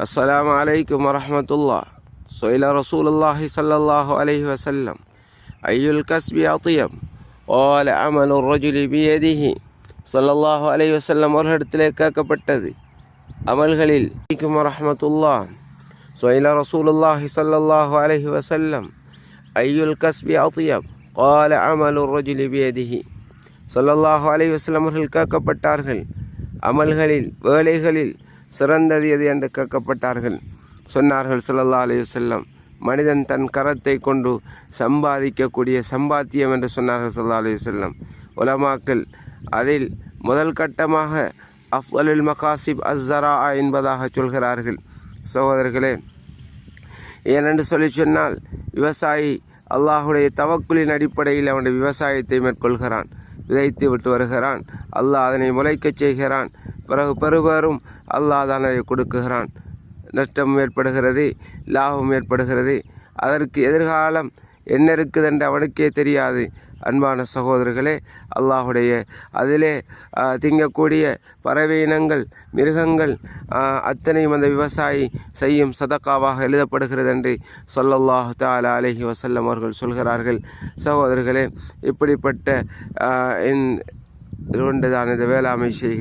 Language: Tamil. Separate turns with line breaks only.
السلام عليكم ورحمة الله. سئل رسول الله صلى الله عليه وسلم أي الكسب أطيب قال عمل الرجل بيده. ஸல்லல்லாஹு அலைஹி வஸல்லம் அவர்களிடத்திலே கேட்கப்பட்டது அமல்களில் அலைக்கும் வரஹ்மத்துல்லாஹ். சுஐல ரசூலுல்லாஹி ஸல்லல்லாஹு அலைஹி வஸல்லம் ஐயுல் கஸ்பி அத்யப் قال عمل الرجل بيده. ஸல்லல்லாஹு அலைஹி வஸல்லம் அவர்கள் கேட்கப்பட்டார்கள், அமல்களில் வேலைகளில் சிறந்தது எது என்று கேட்கப்பட்டார்கள். சொன்னார்கள் ஸல்லல்லாஹு அலைஹி வஸல்லம், மனிதன் தன் கரத்தை கொண்டு சம்பாதிக்கக்கூடிய சம்பாத்தியம் என்று சொன்னார்கள் ஸல்லல்லாஹு அலைஹி வஸல்லம். உலமாக்கள் அதில் முதல் கட்டமாக அஃதலுல் மகாசிப் அஸ்ஸரா என்பதாக சொல்கிறார்கள். சகோதரர்களே, ஏனென்று சொன்னால் விவசாயி அல்லாஹுடைய தவக்குலின் அடிப்படையில் அவனுடைய விவசாயத்தை மேற்கொள்கிறான், விதைத்து விட்டு வருகிறான், அல்லாஹ் அதனை முளைக்கச் செய்கிறான், பிறகு பெறுபேறும் அல்லாஹ் தான் அதை கொடுக்குகிறான். நஷ்டம் ஏற்படுகிறது, லாபம் ஏற்படுகிறது, அதற்கு எதிர்காலம் என்ன இருக்குது என்று அவனுக்கே தெரியாது. அன்பான சகோதரர்களே, அல்லாஹுடைய அதிலே திங்கக்கூடிய பறவை இனங்கள், மிருகங்கள் அத்தனையும் அந்த விவசாயி செய்யும் சதக்காவாக எழுதப்படுகிறது என்று ஸல்லல்லாஹு தஆலா அலைஹி வஸல்லம் அவர்கள் சொல்கிறார்கள். சகோதரர்களே, இப்படிப்பட்ட தான் இந்த வேளாண்மை செய்கை.